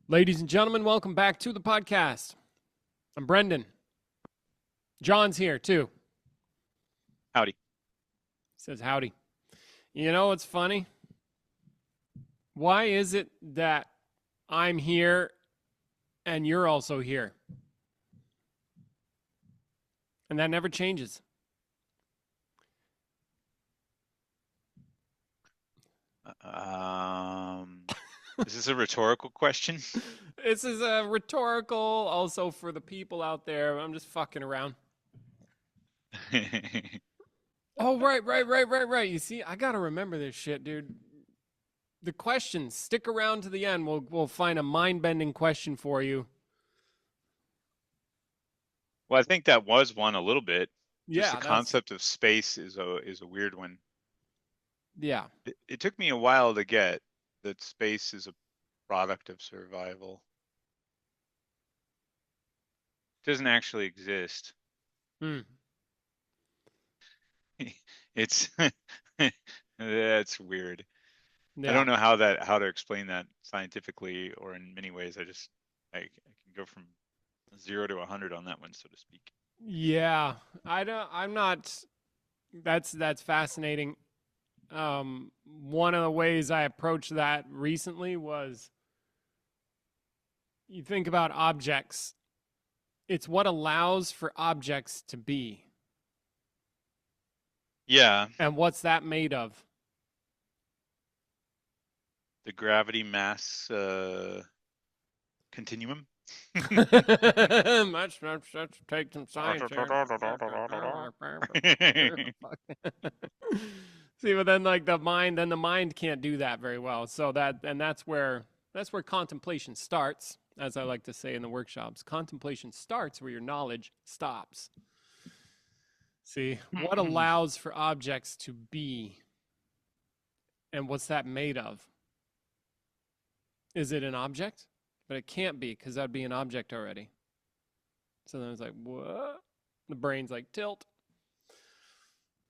Ladies and gentlemen, welcome back to the podcast. I'm Brendan. John's here too. Howdy. He says howdy. You know what's funny? Why is it that I'm here and you're also here? And that never changes. Is this a rhetorical question? This is a rhetorical, also for the people out there. I'm just fucking around. Oh, right. You see, I gotta remember this shit, dude. The questions, stick around to the end. We'll find a mind-bending question for you. Well, I think that was one a little bit. Just Yeah, the concept of space is a weird one. yeah. It took me a while to get that space is a product of survival. It doesn't actually exist. Hmm. It's that's weird. I Yeah. don't know how to explain that scientifically or in many ways. I can go from 0 to 100 on that one, so to speak. Yeah. I'm not that's fascinating. One of the ways I approached that recently was you think about objects. It's what allows for objects to be. Yeah, And what's that made of? the gravity mass continuum. much take some science here. See, but then like the mind can't do that very well. So that's where contemplation starts, as I like to say in the workshops. Contemplation starts where your knowledge stops. See, what allows for objects to be, and what's that made of? Is it an object? But it can't be, because that'd be an object already. So then it's like, what? The brain's like, tilt.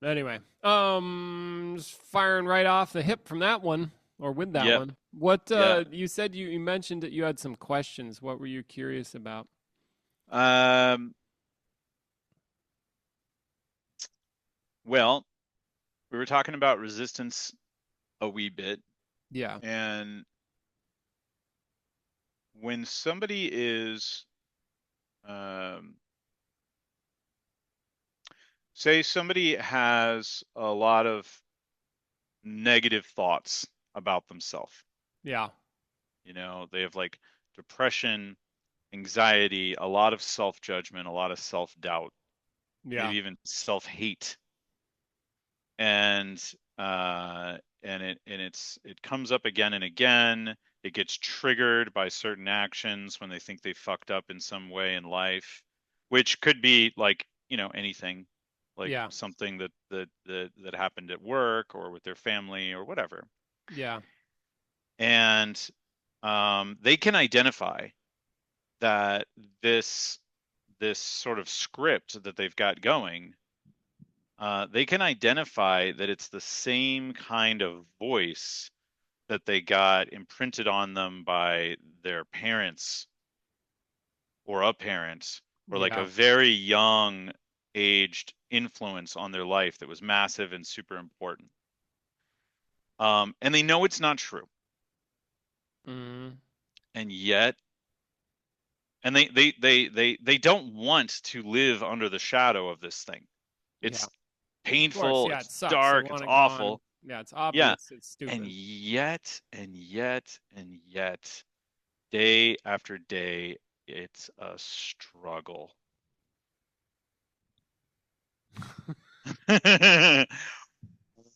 Anyway, just firing right off the hip from that one, or with that Yep. one. What Yeah. you said you mentioned that you had some questions. What were you curious about? Um, well, we were talking about resistance a wee bit, Yeah. and when somebody is, um, say somebody has a lot of negative thoughts about themselves, Yeah. they have like depression, anxiety, a lot of self-judgment, a lot of self-doubt, Yeah. maybe even self-hate. And it comes up again and again. It gets triggered by certain actions when they think they fucked up in some way in life, which could be like, anything, like Yeah. something that happened at work or with their family or whatever. Yeah. And they can identify that this sort of script that they've got going, they can identify that it's the same kind of voice that they got imprinted on them by their parents or a parent, or like a Yeah. very young aged influence on their life that was massive and super important. And they know it's not true. Mm. And yet, and they don't want to live under the shadow of this thing. Yeah. It's Of course. painful, Yeah. It it's sucks. They dark, it's want it gone. awful. Yeah. It's Yeah. obvious. It's And stupid. yet, day after day, it's a struggle.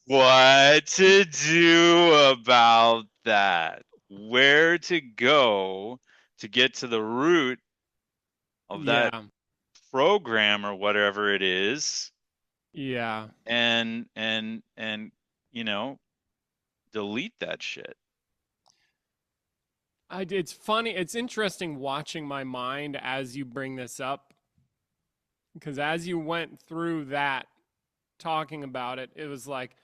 What to do about that? Where to go to get to the root of that Yeah. program or whatever it is, Yeah. and delete that shit. It's funny. It's interesting watching my mind as you bring this up, because as you went through that, talking about it, it was like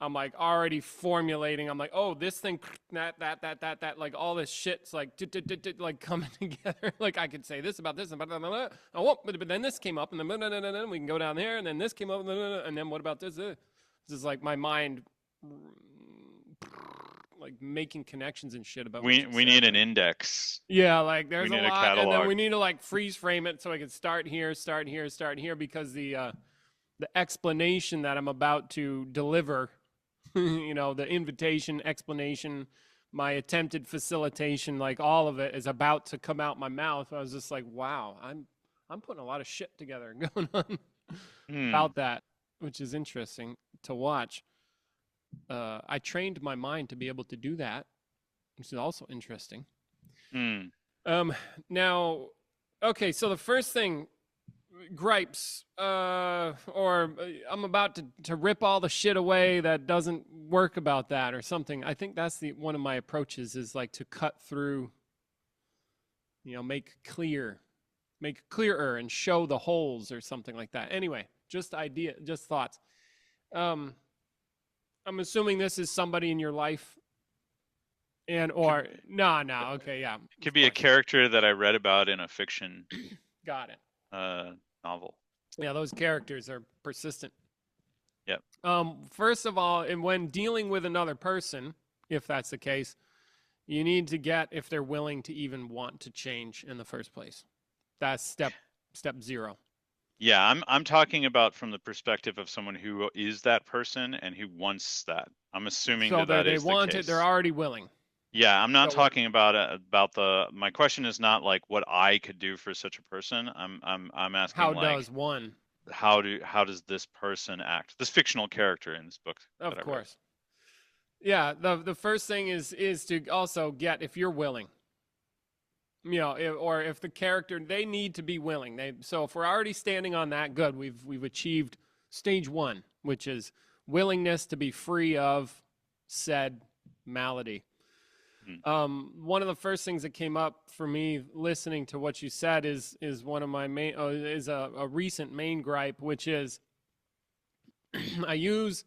I'm like already formulating. I'm like, oh, this thing, that, like all this shit's like, like coming together. Like I could say this about this, about that. Oh, but then this came up, and then we can go down there, and then this came up, and then what about this? This is like my mind, like making connections and shit about. We need an index. Yeah, like there's We a need a lot, and then catalog. we need to like freeze frame it so I can start here, because the explanation that I'm about to deliver, the invitation, explanation, my attempted facilitation, like all of it is about to come out my mouth. I was just like, wow, I'm putting a lot of shit together going on about that, which is interesting to watch. I trained my mind to be able to do that, which is also interesting. Now, okay, so the first thing, gripes, or I'm about to rip all the shit away that doesn't work about that or something. I think that's one of my approaches, is like to cut through, make clearer and show the holes or something like that. Anyway, just thoughts. I'm assuming this is somebody in your life. Okay, yeah. Could be a character that I read about in a fiction. Got it. Novel. Yeah, those characters are persistent. Yep. First of all, and when dealing with another person, if that's the case, you need to get if they're willing to even want to change in the first place. That's step 0. Yeah, I'm talking about from the perspective of someone who is that person and who wants that. I'm assuming so that they is want the case. it. They're already willing. Yeah, I'm not talking about my question is not like what I could do for such a person. I'm asking how like does one? How does this person act? This fictional character in this book. Of course. Yeah, the first thing is to also get if you're willing. Or if the character, they need to be willing. So if we're already standing on that, good. We've achieved stage 1, which is willingness to be free of said malady. One of the first things that came up for me listening to what you said is one of my main is a recent main gripe, which is I use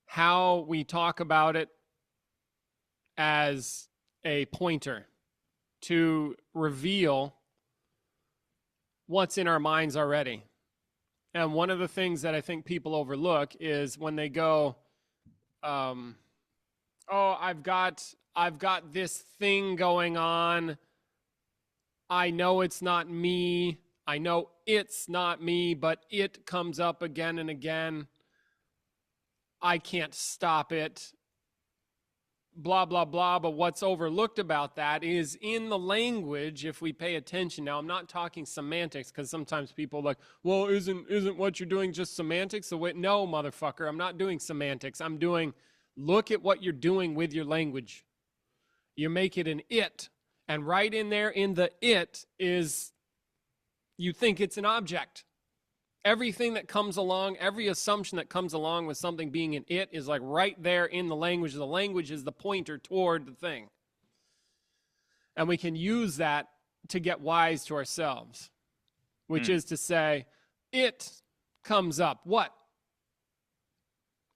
how we talk about it as a pointer to reveal what's in our minds already. And one of the things that I think people overlook is when they go, oh, I've got this thing going on. I know it's not me. I know it's not me, but it comes up again and again. I can't stop it. Blah, blah, blah. But what's overlooked about that is in the language, if we pay attention. Now, I'm not talking semantics, because sometimes people are like, well, isn't what you're doing just semantics? No, motherfucker, I'm not doing semantics. I'm doing, look at what you're doing with your language. You make it an it. And right in there in the it is, you think it's an object. Everything that comes along, every assumption that comes along with something being an it is like right there in the language. The language is the pointer toward the thing. And we can use that to get wise to ourselves, which is to say, it comes up. What?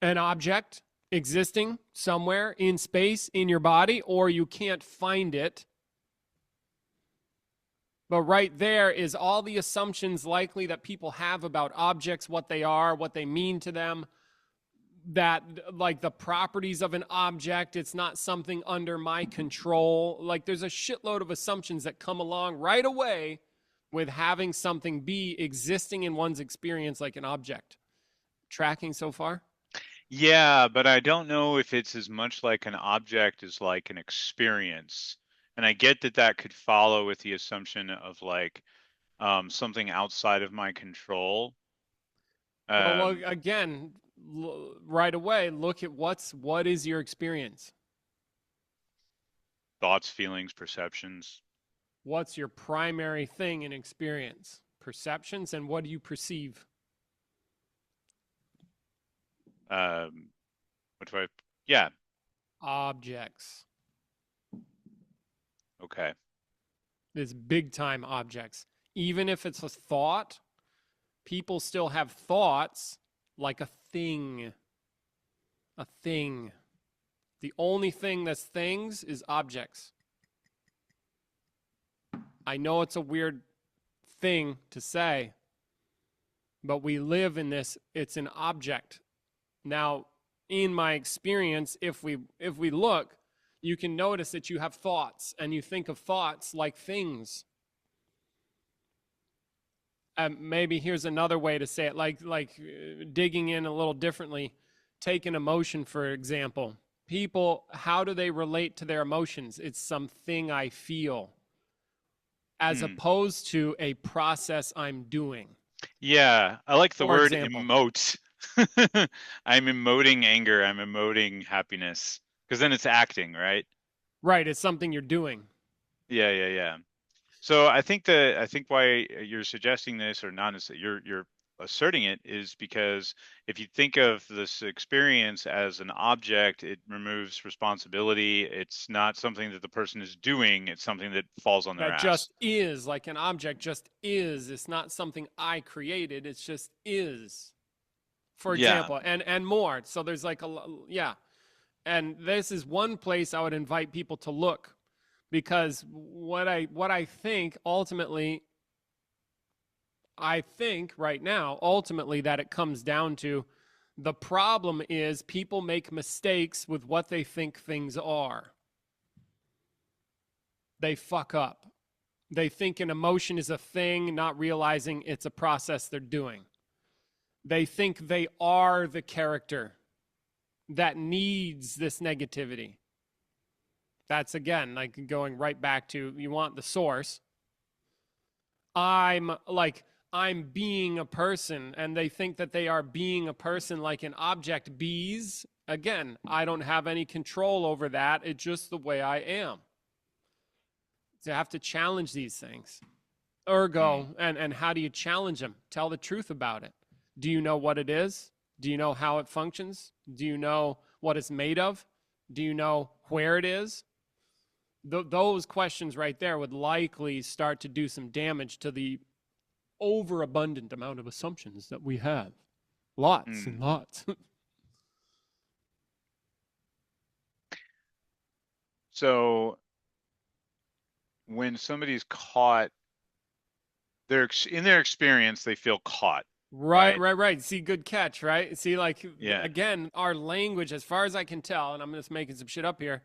An object existing somewhere in space in your body, or you can't find it. But right there is all the assumptions likely that people have about objects, what they are, what they mean to them, that like the properties of an object, it's not something under my control. Like there's a shitload of assumptions that come along right away with having something be existing in one's experience like an object. Tracking so far? Yeah, but I don't know if it's as much like an object as like an experience. And I get that could follow with the assumption of like something outside of my control. Well, again, right away, look at what is your experience? Thoughts, feelings, perceptions. What's your primary thing in experience? Perceptions, and what do you perceive? Yeah. Objects. Okay. It's big time objects. Even if it's a thought, people still have thoughts like a thing. A thing. The only thing that's things is objects. I know it's a weird thing to say, but we live in this. It's an object. Now, in my experience, if we look, you can notice that you have thoughts, and you think of thoughts like things. Maybe here's another way to say it, like digging in a little differently. Take an emotion, for example. People, how do they relate to their emotions? It's something I feel, as opposed to a process I'm doing. Yeah, I like the For word example. emote. I'm emoting anger. I'm emoting happiness. Because then it's acting, right? Right, it's something you're doing. Yeah. So I think why you're suggesting this, or not, is that you're asserting it, is because if you think of this experience as an object, it removes responsibility. It's not something that the person is doing. It's something that falls on their That ass. just is, like an object just is. It's not something I created. It's just is. For Yeah. example, and more. So there's like yeah. And this is one place I would invite people to look, because what I think ultimately, I think right now ultimately that it comes down to, the problem is people make mistakes with what they think things are. They fuck up. They think an emotion is a thing, not realizing it's a process they're doing. They think they are the character that needs this negativity. That's, again, like going right back to, you want the source. I'm being a person, and they think that they are being a person like an object bees. Again, I don't have any control over that. It's just the way I am. So I have to challenge these things. Ergo, and how do you challenge them? Tell the truth about it. Do you know what it is? Do you know how it functions? Do you know what it's made of? Do you know where it is? Those questions right there would likely start to do some damage to the overabundant amount of assumptions that we have. Lots and lots. So when somebody's caught, in their experience, they feel caught. Right. See, good catch, right? See, like, Yeah. again, our language, as far as I can tell, and I'm just making some shit up here,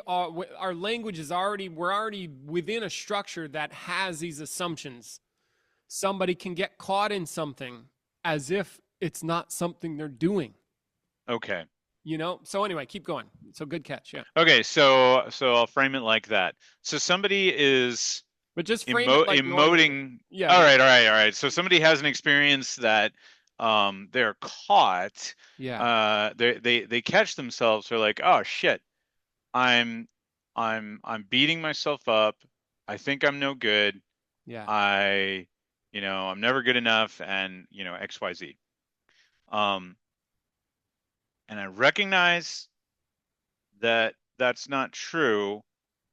our language is we're already within a structure that has these assumptions. Somebody can get caught in something as if it's not something they're doing. Okay. So anyway, keep going. So good catch. Yeah. Okay, so I'll frame it like that. So somebody is But just frame it like normally. emoting. Yeah. All right. So somebody has an experience that they're caught. Yeah. They catch themselves. They're like, oh shit, I'm beating myself up. I think I'm no good. Yeah. I'm never good enough, and XYZ. And I recognize that that's not true.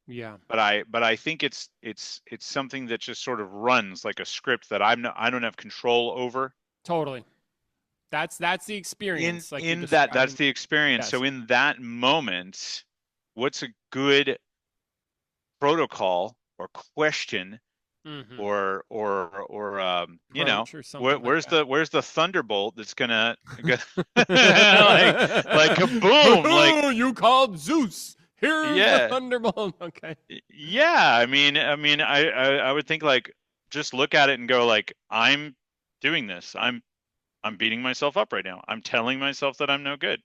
Yeah. But I think it's something that just sort of runs like a script that I don't have control over. Totally. That's the experience, like you're In that, that's describing. the experience. Yes. So in that moment, what's a good protocol or question, Mm-hmm. or Approach or something like where's the thunderbolt that's gonna like kaboom, like, that. You called Zeus. Here's the yeah. thunderbolt. Okay. Yeah, I mean, I would think, like, just look at it and go, like, I'm doing this. I'm beating myself up right now. I'm telling myself that I'm no good.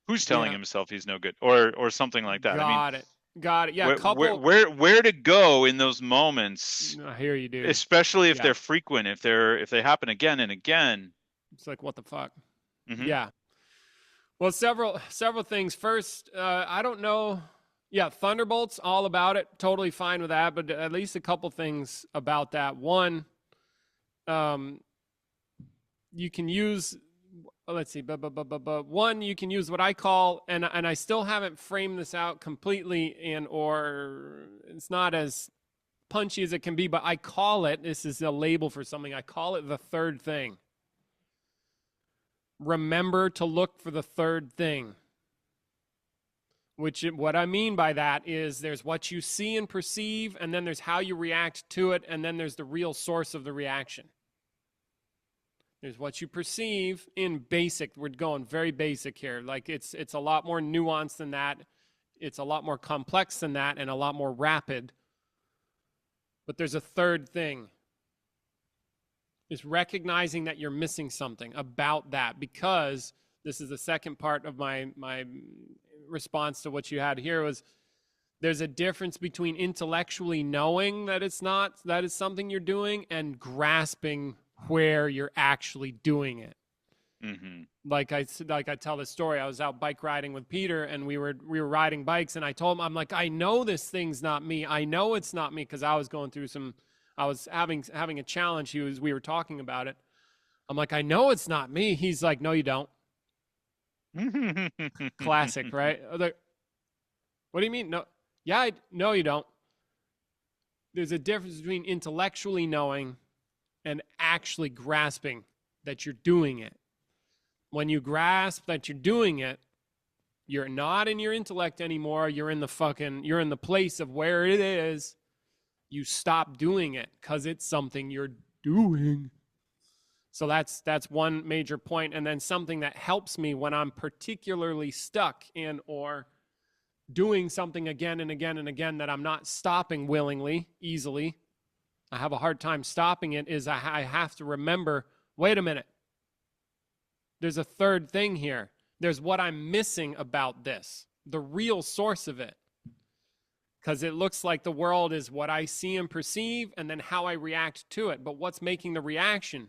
Who's telling Yeah. himself he's no good, or something like that? I mean, Got it. Yeah. where to go in those moments, I hear you, dude. especially if Yeah. they're frequent, if they happen again and again. It's like, what the fuck? Mm-hmm. Yeah. Well, several things. First, I don't know. Yeah, Thunderbolts, all about it. Totally fine with that, but at least a couple things about that. One, you can use. Let's see. One, you can use what I call, and I still haven't framed this out completely, or it's not as punchy as it can be, but I call it. This is a label for something. I call it the third thing. remember to look for the third thing. Which, what I mean by that is there's what you see and perceive, and then there's how you react to it, and then there's the real source of the reaction. There's what you perceive in basic. We're going very basic here. Like it's a lot more nuanced than that. It's a lot more complex than that, and a lot more rapid. But there's a third thing. Is recognizing that you're missing something about that, because this is the second part of my response to what you had here was there's a difference between intellectually knowing that it's something you're doing and grasping where you're actually doing it. Mm-hmm. Like I tell this story. I was out bike riding with Peter, and we were riding bikes, and I told him, I'm like, I know this thing's not me. I know it's not me, because I was going through I was having a challenge. We were talking about it. I'm like, I know it's not me. He's like, no, you don't. Classic, right? Like, what do you mean? No, yeah, no, you don't. There's a difference between intellectually knowing and actually grasping that you're doing it. When you grasp that you're doing it, you're not in your intellect anymore. You're in the place of where it is. You stop doing it because it's something you're doing. So that's one major point. And then something that helps me when I'm particularly stuck in or doing something again and again and again that I'm not stopping willingly, easily. I have a hard time stopping it, is I have to remember, wait a minute. There's a third thing here. There's what I'm missing about this, the real source of it. Because it looks like the world is what I see and perceive, and then how I react to it. But what's making the reaction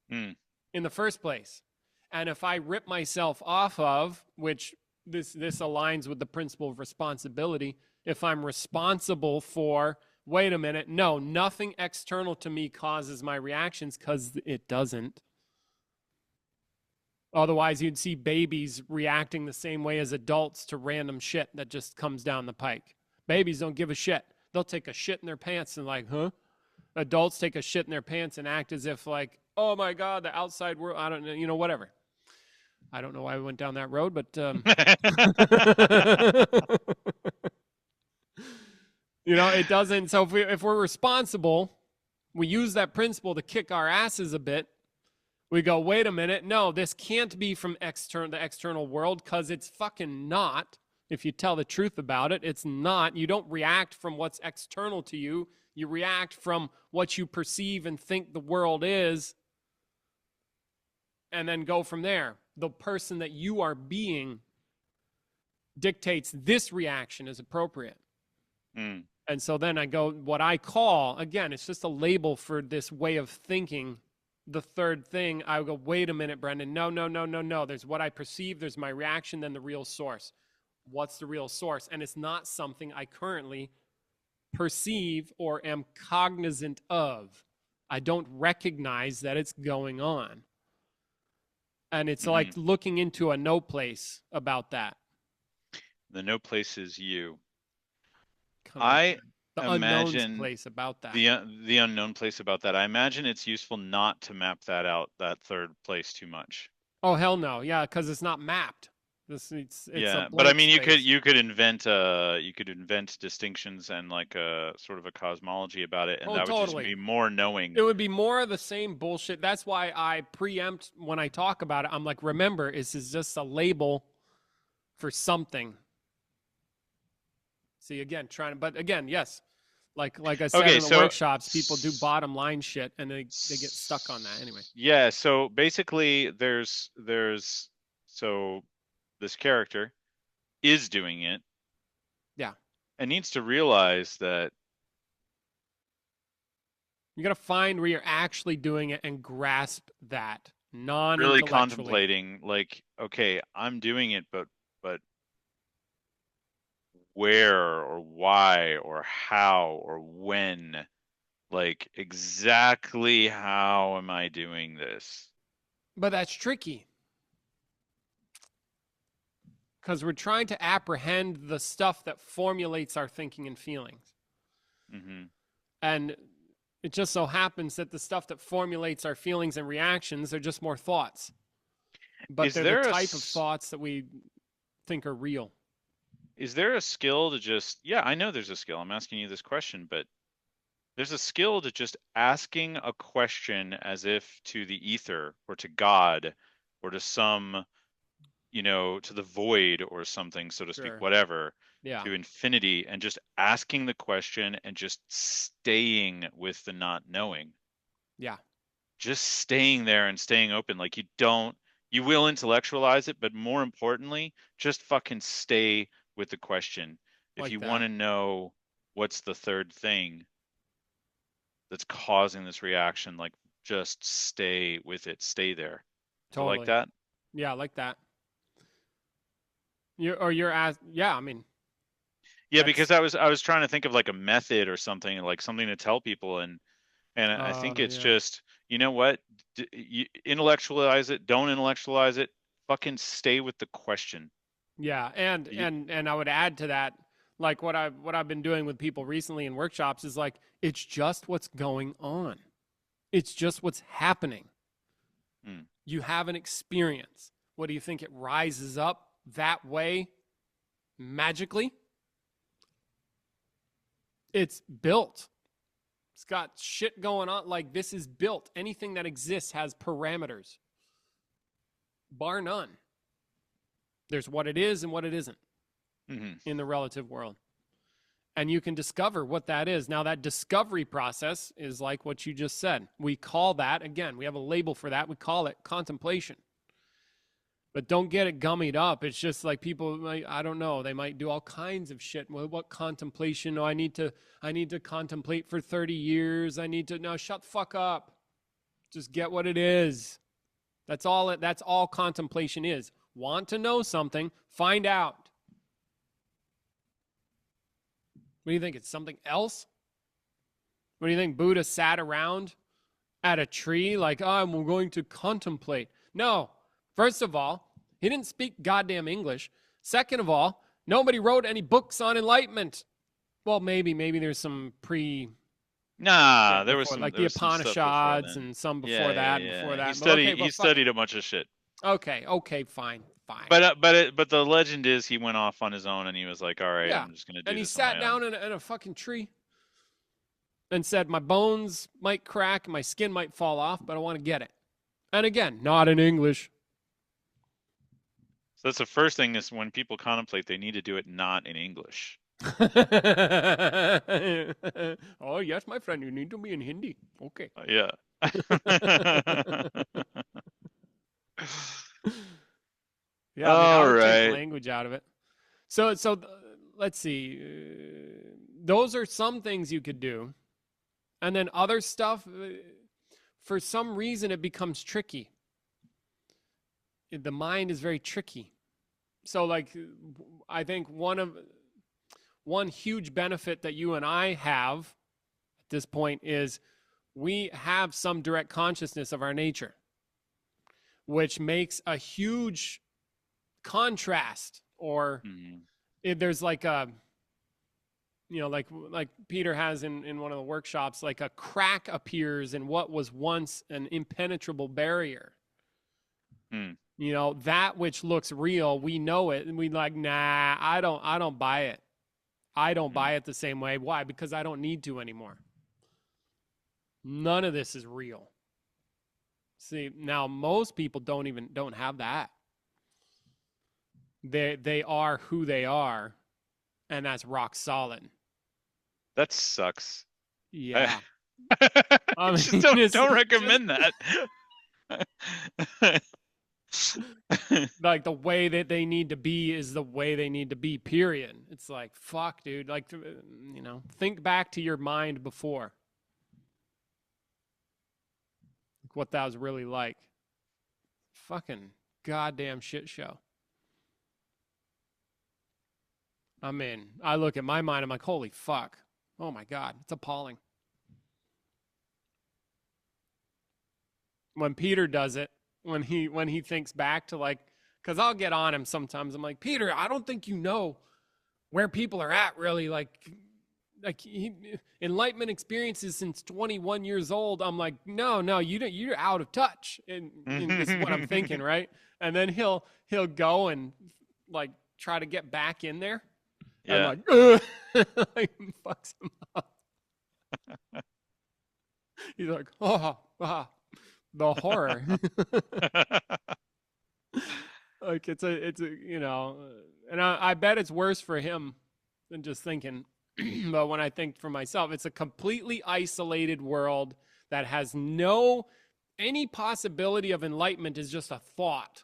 in the first place? And if I rip myself off of, which this aligns with the principle of responsibility, if I'm responsible for, wait a minute, no, nothing external to me causes my reactions, because it doesn't. Otherwise, you'd see babies reacting the same way as adults to random shit that just comes down the pike. Babies don't give a shit. They'll take a shit in their pants and like, huh? Adults take a shit in their pants and act as if like, oh my God, the outside world, I don't know, whatever. I don't know why we went down that road, but it doesn't. So if we're responsible, we use that principle to kick our asses a bit. We go, wait a minute, no, this can't be from the external world, because it's fucking not. If you tell the truth about it, it's not. You don't react from what's external to you. You react from what you perceive and think the world is, and then go from there. The person that you are being dictates this reaction is appropriate. And so then I go, what I call, again, it's just a label for this way of thinking. The third thing, I go, wait a minute, Brendan. No. There's what I perceive, there's my reaction, then the real source. What's the real source? And it's not something I currently perceive or am cognizant of. I don't recognize that it's going on. And it's like looking into a no place about that. The no place is you. The unknown place about that. The unknown place about that. I imagine it's useful not to map that out, that third place, too much. Oh hell no, yeah, because it's not mapped. It's yeah, but I mean, you could invent distinctions and like a sort of a cosmology about it, and that would just be more knowing. It would be more of the same bullshit. That's why I preempt when I talk about it. I'm like, remember, this is just a label for something. See, again, but again, yes. Like I said in the workshops, people do bottom line shit and they get stuck on that anyway. Yeah, so basically there's this character is doing it. Yeah. And needs to realize that you got to find where you're actually doing it and grasp that really contemplating like, okay, I'm doing it, but where or why or how or when, like exactly how am I doing this? But that's tricky because we're trying to apprehend the stuff that formulates our thinking and feelings. And it just so happens that the stuff that formulates our feelings and reactions are just more thoughts. but Is they're the there a type of thoughts that we think are real. is there a skill to just, yeah, I know there's a skill. I'm asking you this question, but there's a skill to just asking a question as if to the ether or to God or to some, to the void or something, so to speak, Sure. whatever, Yeah. to infinity, and just asking the question and just staying with the not knowing. Yeah. Just staying there and staying open. Like you will intellectualize it, but more importantly, just fucking stay with the question. If Like you want that. to know what's the third thing that's causing this reaction, like just stay with it, stay there. Do you like Totally. that? Yeah, like that. You're as yeah, I mean, Yeah, that's because I was trying to think of like a method or something, like something to tell people, and I think it's yeah. just, you know what? You intellectualize it, don't intellectualize it, fucking stay with the question. Yeah, and You, and and I would add to that, like what I've been doing with people recently in workshops is like it's just what's going on. It's just what's happening. hmm, You have an experience. What do you think it rises up that way magically? It's built. It's got shit going on. Like this is built. Anything that exists has parameters, bar none. There's what it is and what it isn't hmm. in the relative world. And you can discover what that is. Now, that discovery process is like what you just said. We call that, again, we have a label for that. We call it contemplation. But don't get it gummied up. It's just like people might, I don't know, they might do all kinds of shit. Well, what contemplation? Oh, I need to contemplate for 30 years. I need to no, shut the fuck up. Just get what it is. That's all contemplation is. Want to know something, find out. What do you think? It's something else? What do you think? Buddha sat around at a tree like, oh, I'm going to contemplate. No. First of all, he didn't speak goddamn English. Second of all, nobody wrote any books on enlightenment. Well, maybe there's some Nah, shit before, like there the was some stuff before Upanishads then. and some Yeah, before yeah, that and yeah. before He that. But okay, studied well, he fuck. studied a bunch of shit. Okay, fine. But the legend is he went off on his own and he was like, all right, Yeah. I'm just gonna And do he this on sat my own. down in a fucking tree and said, my bones might crack, my skin might fall off, but I want to get it. And again, not in English. So that's the first thing is when people contemplate, they need to do it not in English. Oh, yes, my friend, you need to be in Hindi. Okay. Yeah. Yeah, I mean, I All would take the right. language out of it. So let's see. Those are some things you could do. And then other stuff, for some reason, it becomes tricky. The mind is very tricky. So, like, I think one huge benefit that you and I have at this point is we have some direct consciousness of our nature, which makes a huge contrast. Or Mhm. there's like a, like Peter has in one of the workshops, like a crack appears in what was once an impenetrable barrier. Hmm. That which looks real, we know it, and we like, nah, I don't buy it. I don't Hmm. buy it the same way. Why? Because I don't need to anymore. None of this is real. See, now most people don't have that. They are who they are, and that's rock solid. That sucks. Yeah. I Just mean, it's don't just recommend that. like the way that they need to be is the way they need to be, period. It's like, fuck, dude. Like, think back to your mind before. What that was really like. Fucking goddamn shit show. I mean, I look at my mind, I'm like, holy fuck. Oh my God, it's appalling. When Peter does it, when he thinks back to like, because I'll get on him sometimes. I'm like, Peter, I don't think you know where people are at really. Like, like enlightenment experiences since 21 years old. I'm like, no, you're out of touch. And this is what I'm thinking, right? And then he'll go and like try to get back in there, and Yeah. like, ugh, like fucks him up. He's like, the horror. Like it's a and I bet it's worse for him than just thinking. But when I think for myself, it's a completely isolated world that has no any possibility of enlightenment is just a thought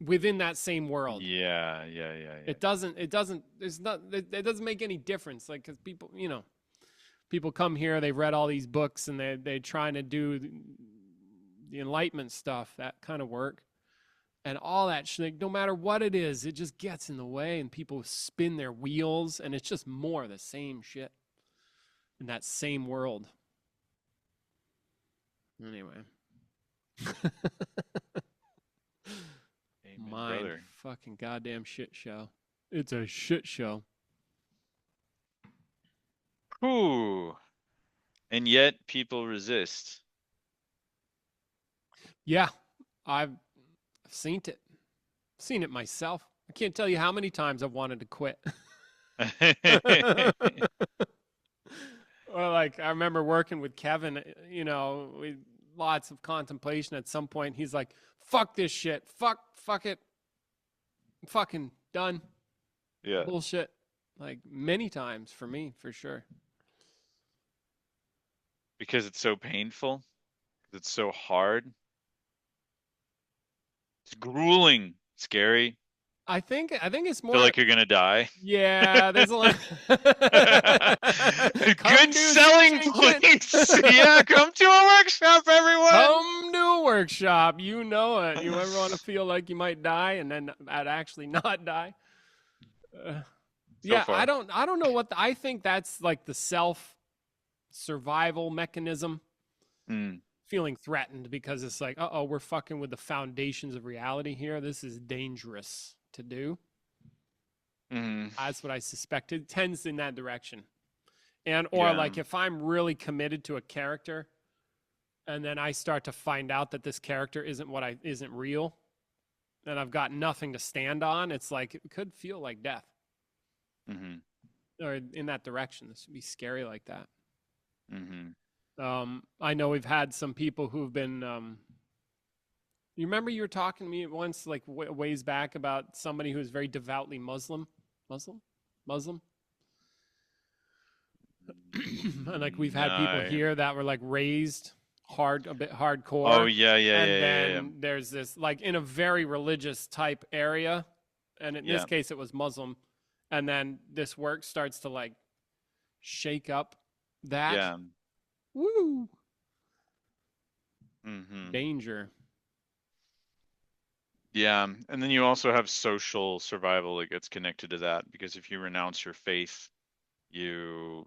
within that same world. Yeah. It doesn't there's not it doesn't make any difference, like, because people, people come here, they've read all these books, and they're trying to do the enlightenment stuff, that kind of work. And all that shit, no matter what it is, it just gets in the way, and people spin their wheels, and it's just more of the same shit in that same world. Anyway. Amen, Mind brother. fucking goddamn shit show. It's a shit show. Whew. And yet people resist. Yeah, I've seen it. Seen it myself. I can't tell you how many times I've wanted to quit. Or like, I remember working with Kevin, we lots of contemplation. At some point he's like, fuck this shit. Fuck it. I'm fucking done. Yeah. Bullshit. Like, many times for me, for sure. Because it's so painful. It's so hard. It's grueling. Scary. I think it's more Feel like you're gonna die. yeah, there's a lot. Good selling points. Yeah, come to a workshop, everyone. Come to a workshop. You know it. You ever want to feel like you might die and then I'd actually not die? Yeah, far. I don't know what I think that's like the self survival mechanism. Feeling threatened because it's like, uh-oh, we're fucking with the foundations of reality here. This is dangerous to do. That's what I suspect. It tends in that direction. And or like, if I'm really committed to a character and then I start to find out that this character isn't real, and I've got nothing to stand on, it's like, it could feel like death. Or in that direction. This would be scary like that. I know we've had some people who've been you remember you were talking to me once, like ways back, about somebody who's very devoutly Muslim. And like, we've had people here that were like raised a bit hardcore. Oh yeah. And then there's this, like, in a very religious type area, and in this case it was Muslim, and then this work starts to like shake up that. Yeah. Woo. Danger. Yeah, and then you also have social survival that gets connected to that, because if you renounce your faith, you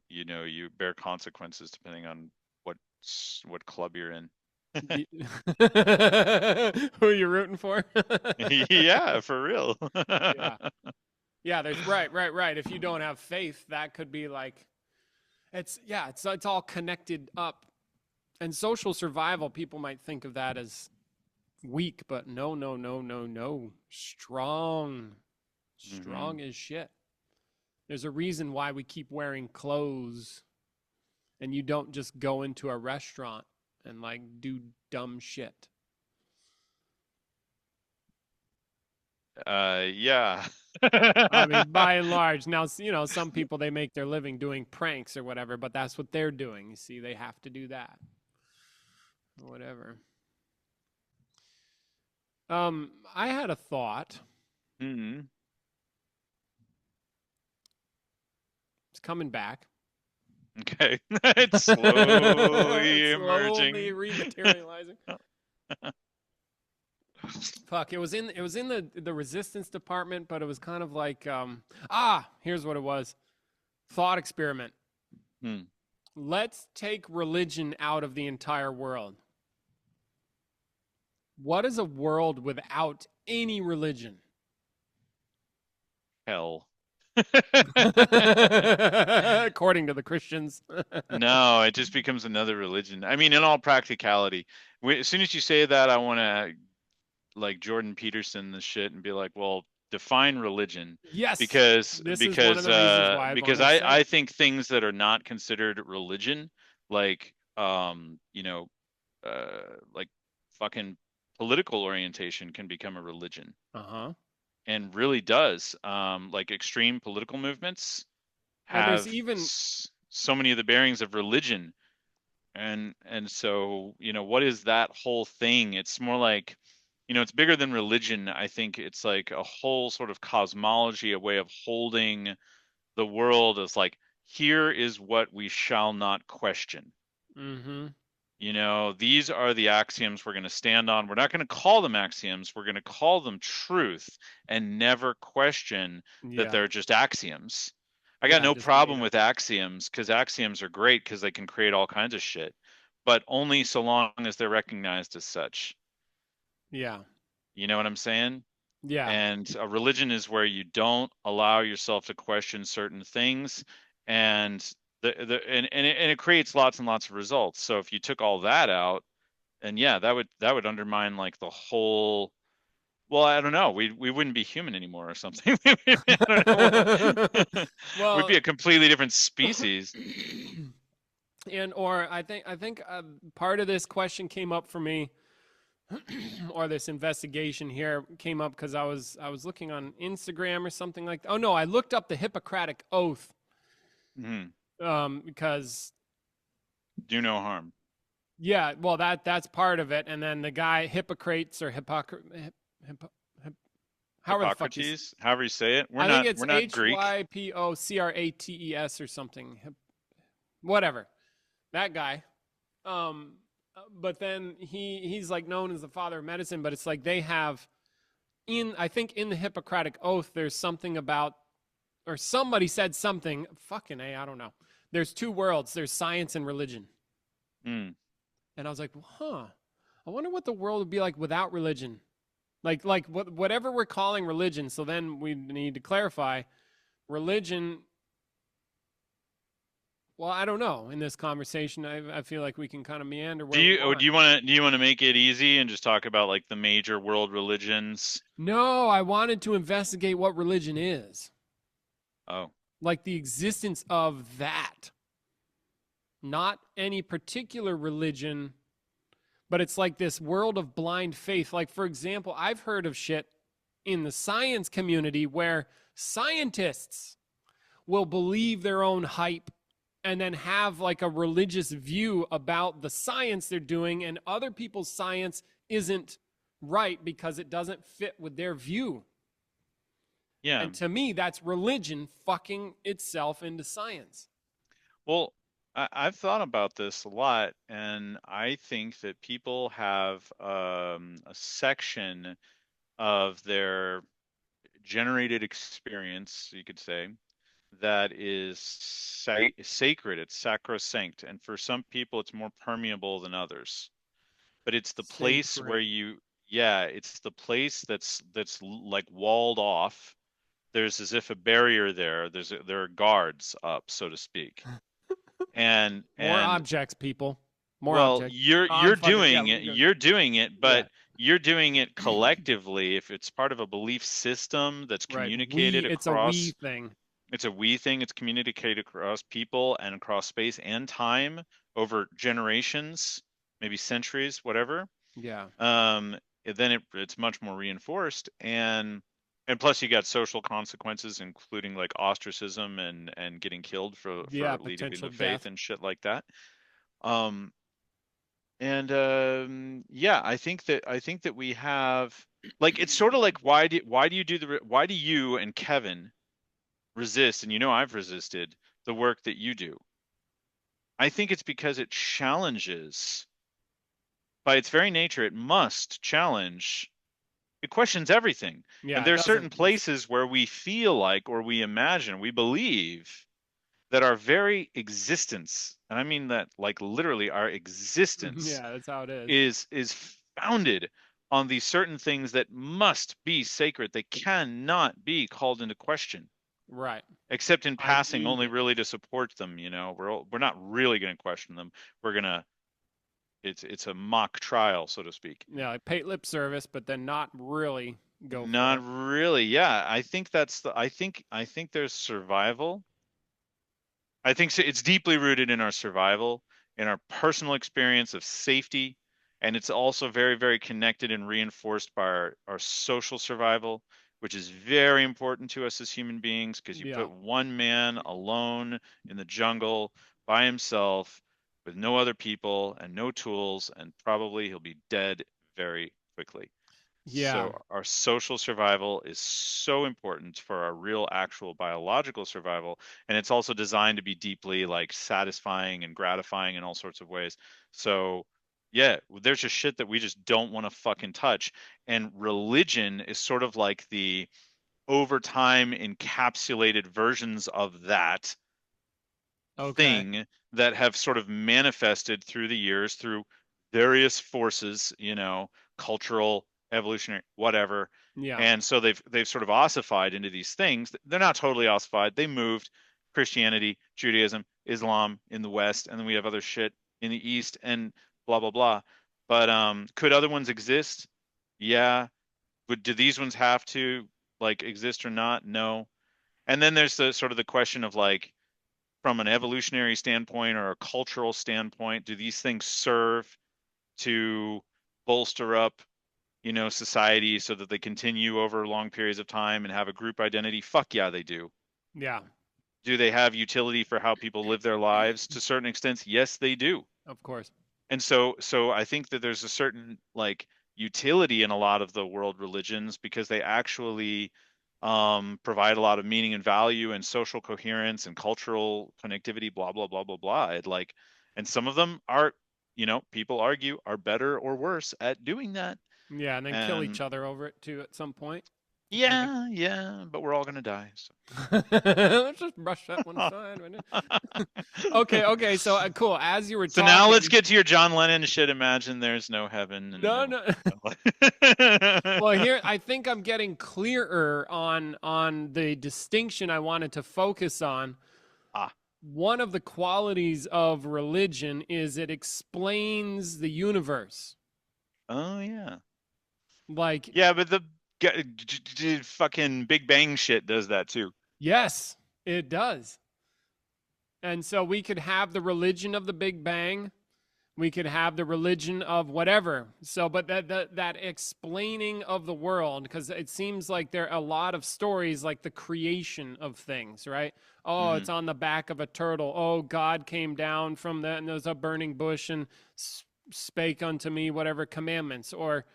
bear consequences depending on what club you're in. Who are you rooting for? Yeah, for real. Yeah, there's right. If you don't have faith, that could be like, it's all connected up. And social survival, people might think of that as weak, but no. Strong as shit. There's a reason why we keep wearing clothes, and you don't just go into a restaurant and like do dumb shit. Yeah. I mean, by and large, now, some people, they make their living doing pranks or whatever, but that's what they're doing. You see, they have to do that. Whatever. I had a thought. It's coming back. Okay. It's slowly emerging. Slowly rematerializing. Fuck, it was in the resistance department, but it was kind of like here's what it was. Thought experiment. Let's take religion out of the entire world. What is a world without any religion? Hell. According to the Christians. No, it just becomes another religion. I mean, in all practicality, as soon as you say that, I want to like Jordan Peterson the shit and be like, well, define religion, Yes, because this is one of because the reasons why I'd because wanted to I say I it. think things that are not considered religion, like like fucking political orientation can become a religion, Uh-huh. and really does. Like extreme political movements Well, there's have even so many of the bearings of religion, and so what is that whole thing? It's more like, it's bigger than religion. I think it's like a whole sort of cosmology, a way of holding the world as like, here is what we shall not question. mm-hmm. These are the axioms we're going to stand on. We're not going to call them axioms. We're going to call them truth and never question that Yeah. they're just axioms. I got Yeah, no just made problem up. with axioms because axioms are great because they can create all kinds of shit, but only so long as they're recognized as such. Yeah. You know what I'm saying? Yeah. And a religion is where you don't allow yourself to question certain things, and it creates lots and lots of results. So if you took all that out, and yeah, that would undermine like the whole. Well, I don't know. We wouldn't be human anymore or something. I don't know. We'd Well, be a completely different species. and or I think part of this question came up for me, or this investigation here came up because I was looking on Instagram or something like that. Oh no, I looked up the Hippocratic Oath, Hmm. because Do no harm. yeah, well that's part of it, and then the guy Hippocrates or Hippocrates, hip, hip, however the fuck you. Hippocrates, however you say it. We're I think not it's we're not Greek. Hypocrates or something. Whatever. That guy. Um, but then he's like known as the father of medicine, but it's like they have I think in the Hippocratic Oath there's something about, or somebody said something, fucking A, I don't know. There's two worlds, there's science and religion. Hmm. And I was like, huh. I wonder what the world would be like without religion. Like whatever we're calling religion, so then we need to clarify religion. Well, I don't know. In this conversation, I feel like we can kind of meander Do where we you oh, want. do you want to make it easy and just talk about like the major world religions? No, I wanted to investigate what religion is, Oh, like the existence of that, not any particular religion, but it's like this world of blind faith. Like, for example, I've heard of shit in the science community where scientists will believe their own hype and then have like a religious view about the science they're doing, and other people's science isn't right because it doesn't fit with their view. yeah. And to me, that's religion fucking itself into science. Well, I've thought about this a lot, and I think that people have a section of their generated experience, you could say, that is sacred. It's sacrosanct, and for some people, it's more permeable than others. But it's the place where Sacred. yeah, it's the place that's like walled off. There's as if a barrier there. There are guards up, so to speak. More And objects, people. More well, objects. you're Oh, I'm you're fucking, yeah, doing we're it. good. You're doing it, Yeah. but you're doing it collectively. If it's part of a belief system that's Right. communicated It's a we across, thing. it's a we thing. It's communicated across people and across space and time over generations, maybe centuries, whatever. Yeah. um then it's much more reinforced, and plus you got social consequences, including like ostracism and getting killed Yeah. for leading Potential the faith death. and shit like that. um and yeah, I think that we have, like, it's sort of like, why do you and Kevin resist, and I've resisted the work that you do? I think it's because it challenges, by its very nature, it must challenge. It questions everything. And Yeah. It there are doesn't. certain places where we feel like, or we imagine, we believe that our very existence, and I mean that like literally our existence, Yeah. That's how it is. is founded on these certain things that must be sacred. They cannot be called into question. Right. except in I passing, believe only it. really to support them. We're not really going to question them. We're gonna it's a mock trial, so to speak. Yeah, like pay lip service, but then not really go for Not it. really. Yeah, I think that's the. I think there's survival. I think it's deeply rooted in our survival, in our personal experience of safety, and it's also very, very connected and reinforced by our social survival, which is very important to us as human beings because you Yeah. put one man alone in the jungle by himself with no other people and no tools, and probably he'll be dead very quickly. Yeah. So our social survival is so important for our real actual biological survival, and it's also designed to be deeply like satisfying and gratifying in all sorts of ways. So yeah, there's just shit that we just don't want to fucking touch. And religion is sort of like the over time encapsulated versions of that Okay. thing that have sort of manifested through the years through various forces, cultural, evolutionary, whatever. Yeah. And so they've sort of ossified into these things. They're not totally ossified. They moved Christianity, Judaism, Islam in the West, and then we have other shit in the East and blah blah blah. But could other ones exist? Yeah. But do these ones have to like exist or not? No. And then there's the sort of the question of like from an evolutionary standpoint or a cultural standpoint, do these things serve to bolster up, society so that they continue over long periods of time and have a group identity? Fuck yeah, they do. Yeah. Do they have utility for how people live their lives to certain extents? Yes, they do. Of course. And so I think that there's a certain like utility in a lot of the world religions because they actually provide a lot of meaning and value and social coherence and cultural connectivity, blah blah blah blah blah. And some of them are, people argue are better or worse at doing that. Yeah, and then kill each And other over it too at some point, depending. yeah, but we're all gonna die. So. Let's just brush that one aside. Okay, okay. So cool. As you were So now let's talking, get to your John Lennon shit. Imagine there's no heaven and no, no. no. Well, here I think I'm getting clearer on the distinction I wanted to focus on. Ah, One of the qualities of religion is it explains the universe. oh yeah, Like, yeah, but the fucking Big Bang shit does that too. yes, it does. And so we could have the religion of the Big Bang. We could have the religion of whatever. So, but that explaining of the world, because it seems like there are a lot of stories like the creation of things, right? Oh, Hmm. it's on the back of a turtle. Oh, God came down from that, and there's a burning bush and spake unto me whatever commandments, or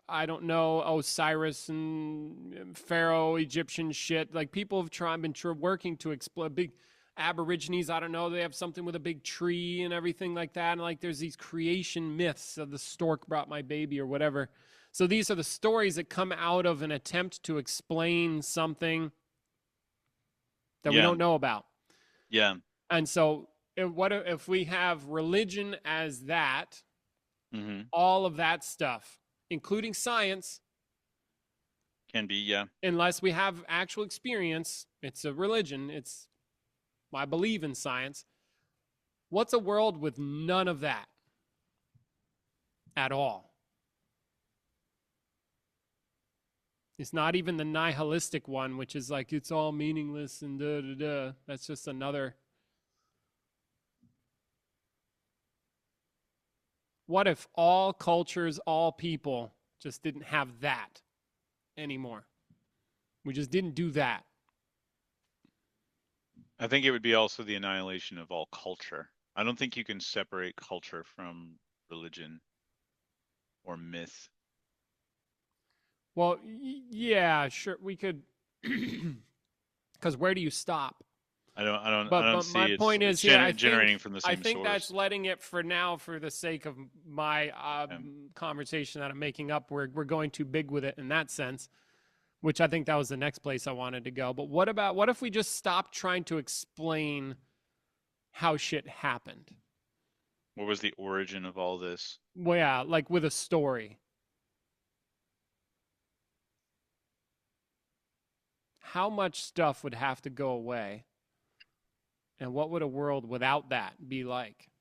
I don't know, Osiris and Pharaoh, Egyptian shit. Like people have been working to explore big Aborigines. I don't know. They have something with a big tree and everything like that. And like there's these creation myths of the stork brought my baby or whatever. So these are the stories that come out of an attempt to explain something that we Yeah, don't know about. yeah. And so what if we have religion as that, Hmm. all of that stuff, including science, Can be, yeah. unless we have actual experience, it's a religion. I believe in science. What's a world with none of that at all? It's not even the nihilistic one, which is like it's all meaningless and da da da. That's just another. What if all cultures, all people just didn't have that anymore? We just didn't do that. I think it would be also the annihilation of all culture. I don't think you can separate culture from religion or myth. Well, yeah, sure, we could. Because where do you stop? I don't But my see it's point it's is here. generating from the I same think that's source. letting it for now, for the sake of my conversation that I'm making up. We're going too big with it in that sense, which I think that was the next place I wanted to go. But what if we just stopped trying to explain how shit happened? What was the origin of all this? Well, yeah, like with a story. how much stuff would have to go away, and what would a world without that be like?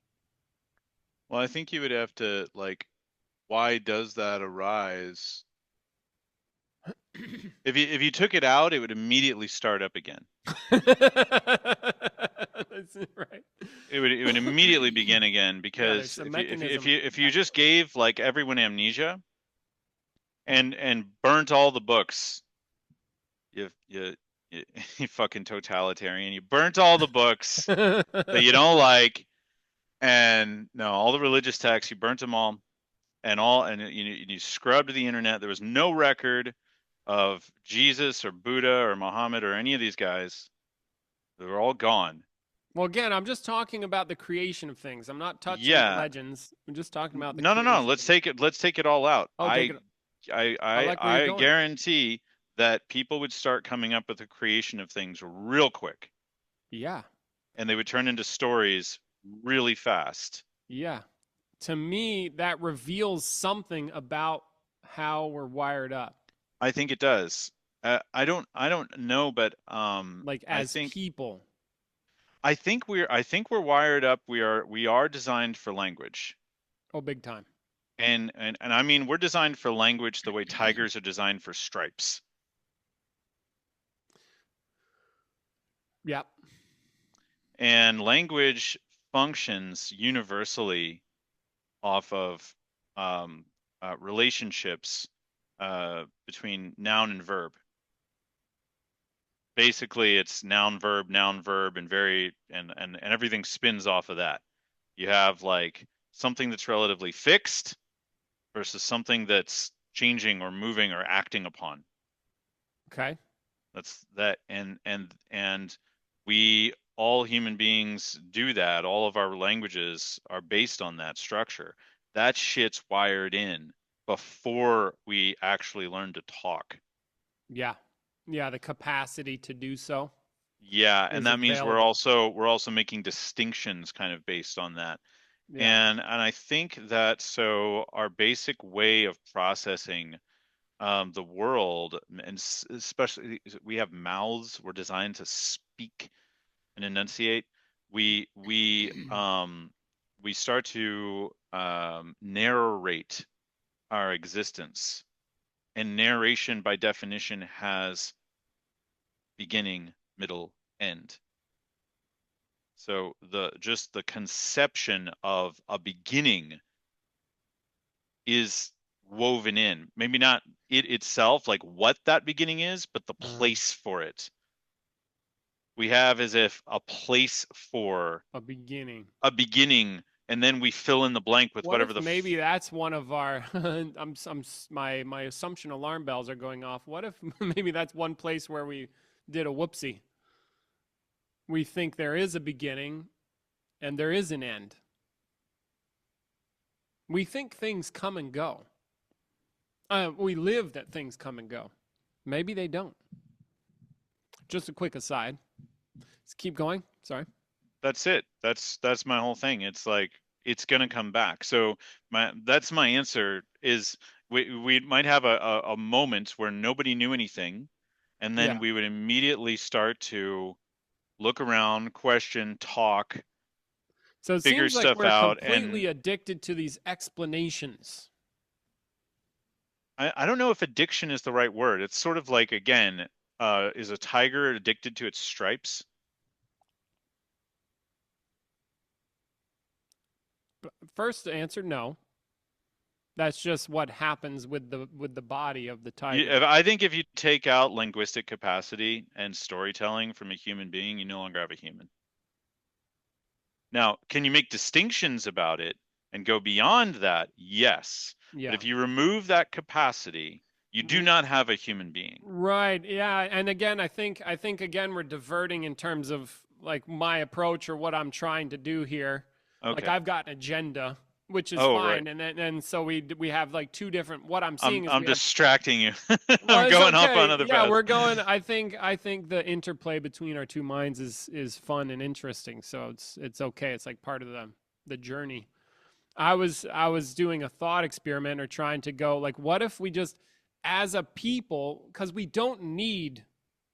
Well, I think you would have to like, why does that arise? If you took it out, it would immediately start up again. That's right. It would immediately begin again, Yeah, there's because a if mechanism. you just gave like everyone amnesia and burnt all the books, you you fucking totalitarian, you burnt all the books that you don't like, and no, all the religious texts, you burnt them all, and you scrubbed the internet. There was no record of Jesus or Buddha or Muhammad or any of these guys. They were all gone. Well, again, I'm just talking about the creation of things. I'm not touching the Yeah. legends. I'm just talking about the No, no, no. creation. Let's take it. Let's take it all out. Oh, take it. I like where you're I going. guarantee that people would start coming up with the creation of things real quick, Yeah. and they would turn into stories really fast. Yeah. To me, that reveals something about how we're wired up. I think it does. I don't know, but Like I as think people. I think we're wired up. We are designed for language. Oh, big time. And I mean, we're designed for language the way tigers are designed for stripes. Yep. And language functions universally off of relationships between noun and verb. Basically, it's noun, verb, and everything spins off of that. You have like something that's relatively fixed versus something that's changing or moving or acting upon. Okay. That's that, and we, all human beings, do that. All of our languages are based on that structure. That shit's wired in before we actually learn to talk. Yeah. Yeah, the capacity to do so Yeah, and is that means available. we're also making distinctions kind of based on that. Yeah. And I think that, so our basic way of processing the world, and especially, we have mouths. We're designed to speak and enunciate. We start to narrate our existence, and narration by definition has beginning, middle, end. So just the conception of a beginning is woven in. Maybe not it itself, like what that beginning is, but the place for it. We have as if a place for A beginning. a beginning, and then we fill in the blank with What whatever if maybe that's one of our my assumption alarm bells are going off. What if maybe that's one place where we did a whoopsie? We think there is a beginning and there is an end. We think things come and go. We live that things come and go. Maybe they don't. Just a quick aside. Let's keep going. Sorry. That's it. That's my whole thing. It's like, it's gonna come back. So that's my answer. Is we might have a moment where nobody knew anything, and then Yeah. we would immediately start to look around, question, talk, So it figure seems like stuff we're out. completely And addicted to these explanations. I don't know if addiction is the right word. It's sort of like, again, is a tiger addicted to its stripes? First answer, no. That's just what happens with the body of the tiger. I think if you take out linguistic capacity and storytelling from a human being, you no longer have a human. Now, can you make distinctions about it and go beyond that? Yes. Yeah. But if you remove that capacity, you do not have a human being. Right. Yeah. And again, I think again we're diverting in terms of like my approach or what I'm trying to do here. Like Okay. I've got an agenda, which is Oh, fine, right. and so we have like two different. What I'm seeing is I'm we have. distracting you. Well, I'm it's going off on okay. other Yeah, paths. we're going. I think the interplay between our two minds is fun and interesting. So it's okay. It's like part of the journey. I was doing a thought experiment or trying to go like, what if we just, as a people, because we don't need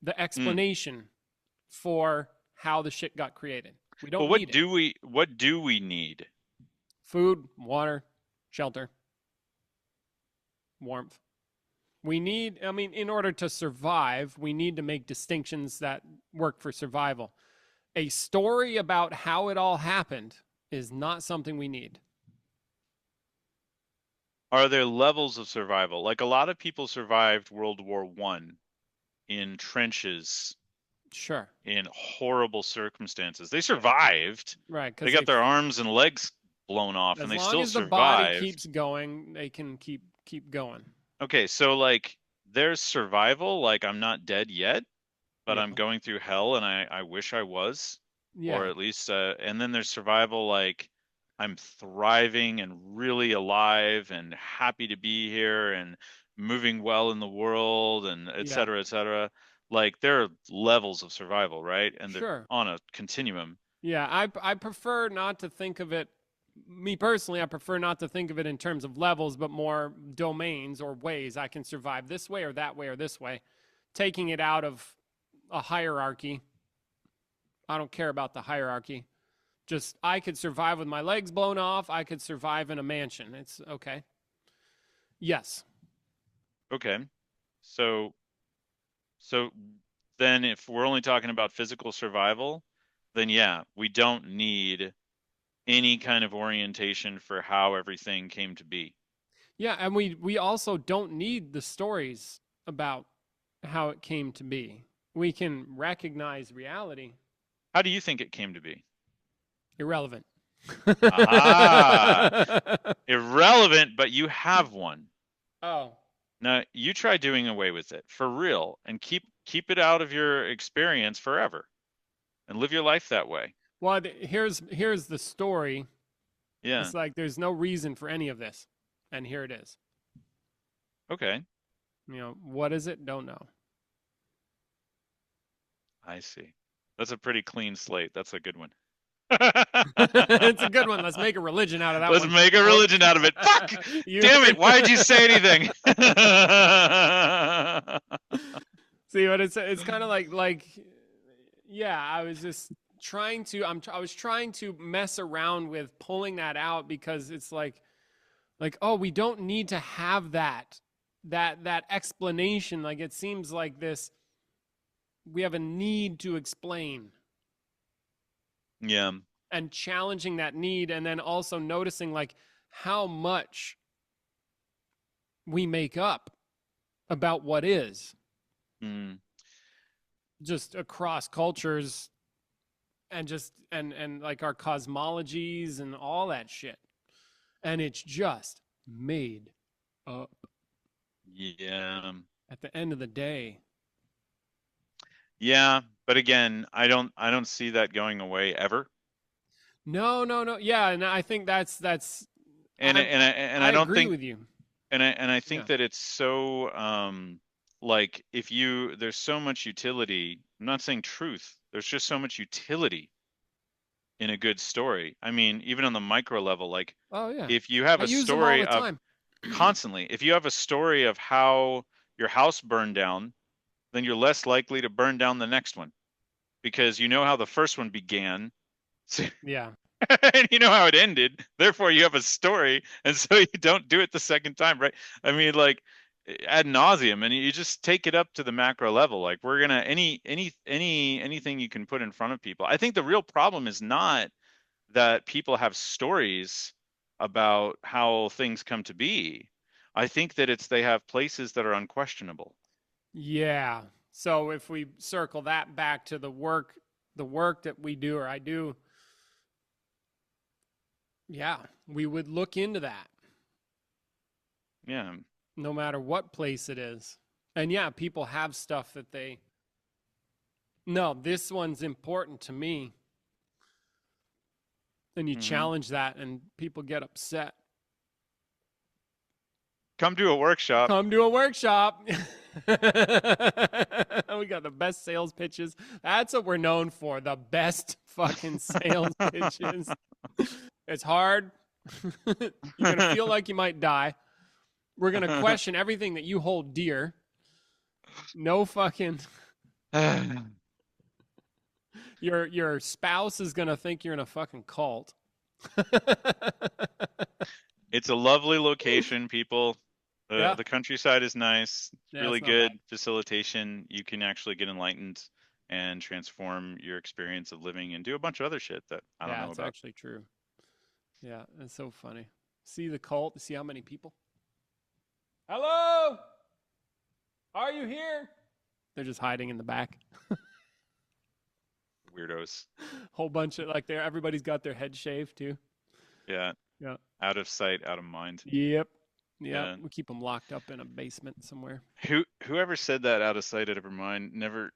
the Mm. explanation for how the shit got created. We But don't need it. what do we need? Food, water, shelter, warmth. We need, I mean, in order to survive, we need to make distinctions that work for survival. A story about how it all happened is not something we need. Are there levels of survival? Like a lot of people survived World War One in trenches Sure. in horrible circumstances. They survived. Right, They because got their arms and legs blown off and as they long still as the body survived. keeps going, they can keep going. Okay, so like there's survival, like I'm not dead yet, but Yeah. I'm going through hell and I wish I was, or Yeah. at least and then there's survival like I'm thriving and really alive and happy to be here and moving well in the world and et Yeah. cetera, et cetera. Like there are levels of survival, right? And they're Sure. on a continuum. Yeah, I prefer not to think of it, me personally, I prefer not to think of it in terms of levels, but more domains or ways I can survive this way or that way or this way. Taking it out of a hierarchy. I don't care about the hierarchy. Just I could survive with my legs blown off. I could survive in a mansion. It's okay. Yes. Okay. So so then if we're only talking about physical survival, then yeah, we don't need any kind of orientation for how everything came to be. Yeah, and we also don't need the stories about how it came to be. We can recognize reality. How do you think it came to be? Irrelevant. Aha! Irrelevant, but you have one. Oh. Now, you try doing away with it for real and keep it out of your experience forever and live your life that way. Well, here's the story. Yeah. It's like there's no reason for any of this, and here it is. Okay. You know, what is it? Don't know. I see. That's a pretty clean slate. That's a good one. It's a good one. Let's make a religion out of that Let's one. make a religion out of it. Fuck! Damn it! Why did you say anything? See, but it's kind of like yeah, I was just trying to I was trying to mess around with pulling that out because it's like oh, we don't need to have that explanation. Like it seems like this we have a need to explain. Yeah. And challenging that need, and then also noticing like how much we make up about what is Mm. just across cultures and just and like our cosmologies and all that shit, and it's just made up Yeah. at the end of the day. Yeah, but again, I don't see that going away ever. No, yeah, and I think that's And I I don't agree think with you. and I Yeah. think that it's so like if you there's so much utility. I'm not saying truth. There's just so much utility in a good story. I mean, even on the micro level, like Oh yeah, if you have I a use them all story the of time. constantly, if you have a story of how your house burned down, then you're less likely to burn down the next one because you know how the first one began. So, Yeah. and you know how it ended. Therefore, you have a story, and so you don't do it the second time, right? I mean, like ad nauseum, and you just take it up to the macro level. Like we're gonna anything you can put in front of people. I think the real problem is not that people have stories about how things come to be. I think that it's they have places that are unquestionable. Yeah. So if we circle that back to the work that we do or I do, yeah, we would look into that Yeah. no matter what place it is. And yeah, people have stuff that they no, this one's important to me. And you Hmm. challenge that and people get upset. Come to a workshop. Come to a workshop. We got the best sales pitches. That's what we're known for. The best fucking sales pitches. It's hard. You're going to feel like you might die. We're going to question everything that you hold dear. No fucking Your spouse is gonna think you're in a fucking cult. It's a lovely location, people. Yeah, The countryside is nice. It's yeah, really it's not bad. good facilitation. You can actually get enlightened and transform your experience of living and do a bunch of other shit that I don't Yeah, know it's about. actually true. Yeah, it's so funny. See the cult? See how many people? Hello? Are you here? They're just hiding in the back. Weirdos. Whole bunch of like there. Everybody's got their head shaved too. Yeah. Yeah. Out of sight, out of mind. Yep. Yep. Yeah. We keep them locked up in a basement somewhere. Whoever said that out of sight, out of mind never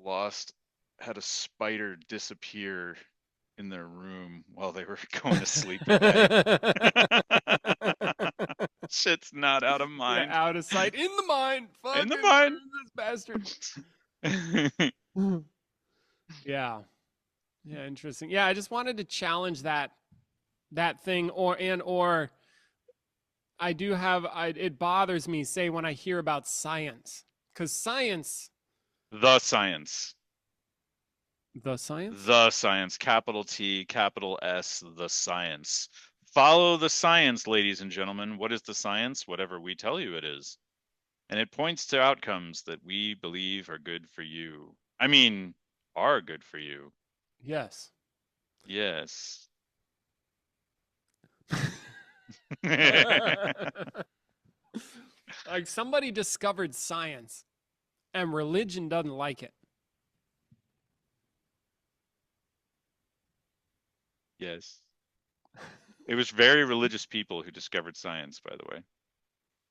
lost had a spider disappear in their room while they were going to sleep at night. Shit's not out of Yeah, mind. out of sight, in the mind. In the Fucking mind. this bastard. Yeah. Yeah, interesting. Yeah, I just wanted to challenge that thing or I do have it bothers me say when I hear about science cuz science The science. the science? The science. Capital T, capital S, the science. Follow the science, ladies and gentlemen. What is the science? Whatever we tell you it is. And it points to outcomes that we believe are good for you. I mean, are good for you. Yes. Yes. Like somebody discovered science and religion doesn't like it. Yes. It was very religious people who discovered science, by the way.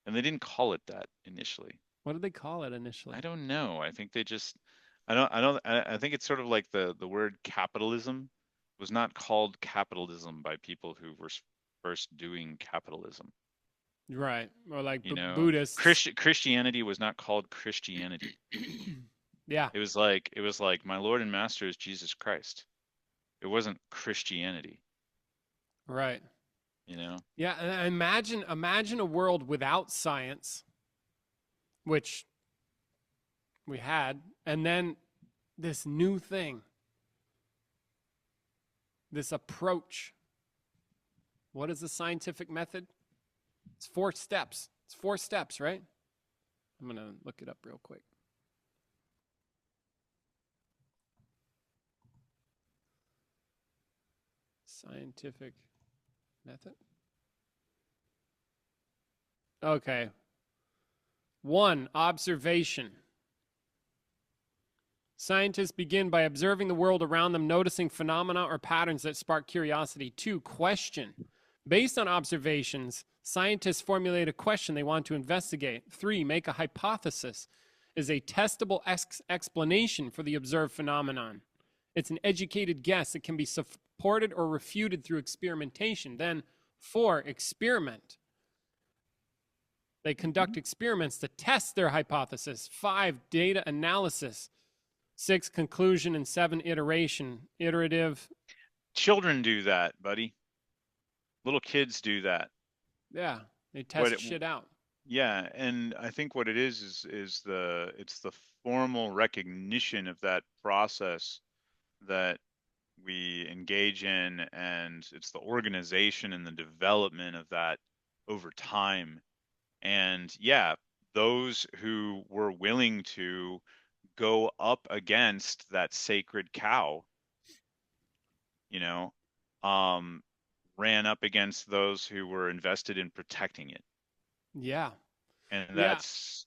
And they didn't call it that initially. What did they call it initially? I don't know. I think they just I think it's sort of like the word capitalism was not called capitalism by people who were first doing capitalism. Right. Or like You know, Buddhists. Christianity was not called Christianity. Yeah. It was like my Lord and Master is Jesus Christ. It wasn't Christianity, Right. you know? Yeah, and imagine a world without science, which we had, and then this new thing, this approach. What is the scientific method? It's 4 steps. It's 4 steps, right? I'm going to look it up real quick. Scientific method. Okay. 1, observation. Scientists begin by observing the world around them, noticing phenomena or patterns that spark curiosity. 2, question. Based on observations, scientists formulate a question they want to investigate. 3, make a hypothesis. Is a testable explanation for the observed phenomenon. It's an educated guess that can be supported or refuted through experimentation. Then 4, experiment. They conduct experiments to test their hypothesis. 5, data analysis. 6, conclusion, and 7, iteration. Iterative. Children do that, buddy. Little kids do that. Yeah, they test shit out. Yeah, and I think what it is it's the formal recognition of that process that we engage in, and it's the organization and the development of that over time. And yeah, those who were willing to go up against that sacred cow, you know, um, ran up against those who were invested in protecting it. Yeah. And Yeah. that's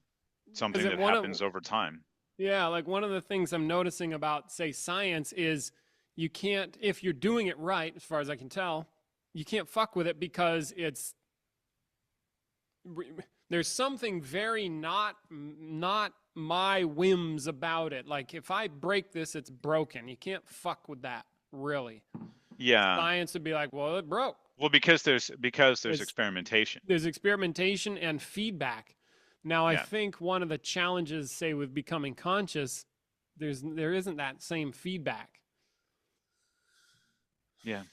something that happens over time. Yeah, like one of the things I'm noticing about, say, science is you can't, if you're doing it right, as far as I can tell, you can't fuck with it because there's something very not my whims about it. Like if I break this, it's broken. You can't fuck with that, really. Yeah. Science would be like, well, it broke. Well, because there's experimentation. There's experimentation and feedback. Now, I think one of the challenges, say, with becoming conscious, there isn't that same feedback. Yeah.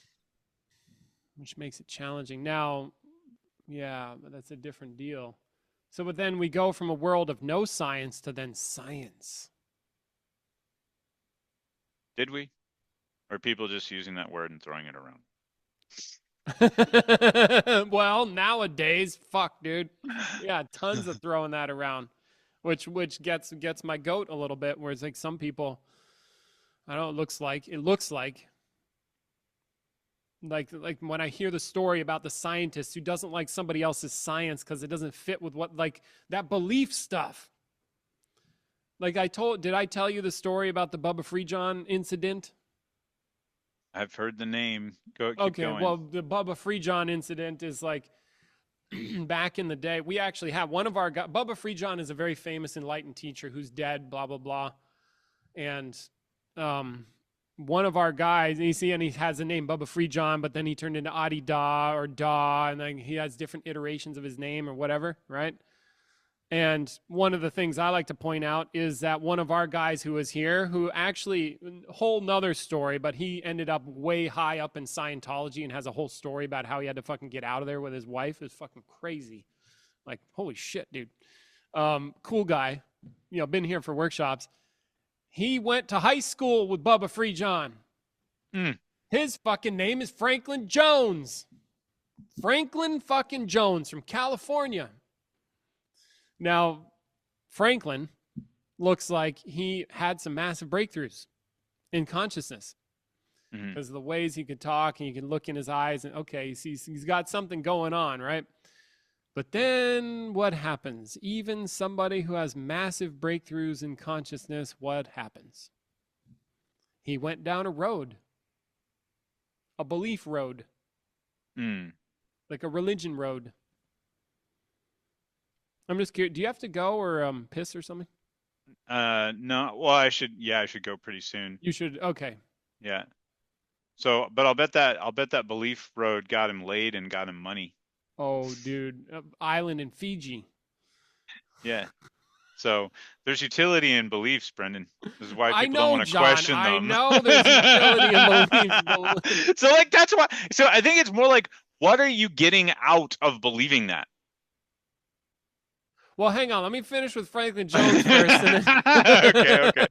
Which makes it challenging. Now, yeah, but that's a different deal. So, but then we go from a world of no science to then science. Did we? Or are people just using that word and throwing it around? Well, nowadays, fuck, dude. Yeah, tons of throwing that around, which gets my goat a little bit. Whereas like some people, I don't know, it looks like when I hear the story about the scientist who doesn't like somebody else's science because it doesn't fit with what, like, that belief stuff. Like did I tell you the story about the Bubba Freejohn incident? I've heard the name. Keep Okay, going. well, the Bubba Freejohn incident is like back in the day. We actually have one of our guys. Bubba Freejohn is a very famous enlightened teacher who's dead, blah, blah, blah. And one of our guys, and he has the name Bubba Freejohn, but then he turned into Adi Da or Da, and then he has different iterations of his name or whatever, right? And one of the things I like to point out is that one of our guys who was here, who actually, whole nother story, but he ended up way high up in Scientology and has a whole story about how he had to fucking get out of there with his wife. It's fucking crazy. Like, holy shit, dude. Cool guy, been here for workshops. He went to high school with Bubba Freejohn. His fucking name is Franklin Jones. Franklin fucking Jones from California. Now, Franklin looks like he had some massive breakthroughs in consciousness because of the ways he could talk, and you can look in his eyes and, okay, he's got something going on, right? But then what happens? Even somebody who has massive breakthroughs in consciousness, what happens? He went down a road, a belief road, like a religion road. I'm just curious. Do you have to go or piss or something? No. Well, I should go pretty soon. You should. Okay. Yeah. So, but I'll bet that belief road got him laid and got him money. Oh, dude, island in Fiji. Yeah. So there's utility in beliefs, Brendan. This is why I people don't know, want to John. question I them. know there's utility in beliefs. So like that's why. So I think it's more like, what are you getting out of believing that? Well, hang on. Let me finish with Franklin Jones first. And then... Okay.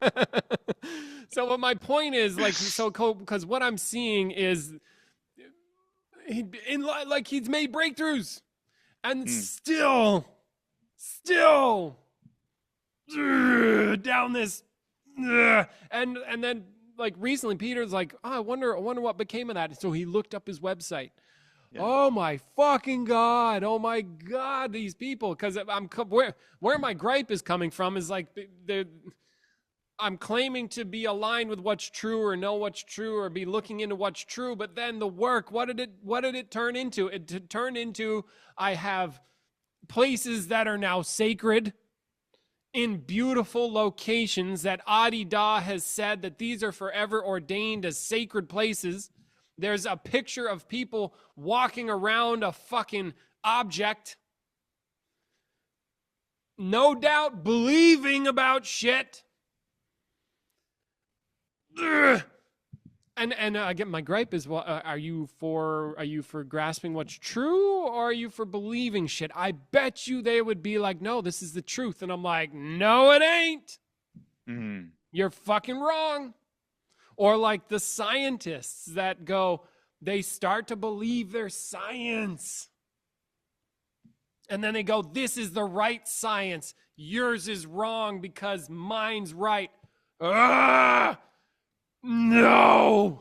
So, what my point is, like, because what I'm seeing is, he's made breakthroughs, and still down this, and then like recently, Peter's like, oh, I wonder what became of that. So he looked up his website. Yeah. Oh my fucking God. Oh my God, these people. Because where my gripe is coming from is like I'm claiming to be aligned with what's true or know what's true or be looking into what's true. But then the work, what did it turn into? It turned into, I have places that are now sacred in beautiful locations that Adi Da has said that these are forever ordained as sacred places. There's a picture of people walking around a fucking object, no doubt believing about shit. And again, my gripe is, well, are you for grasping what's true, or are you for believing shit? I bet you they would be like, no, this is the truth. And I'm like, no, it ain't. You're fucking wrong. Or like the scientists that they start to believe their science. And then they go, this is the right science. Yours is wrong because mine's right. No.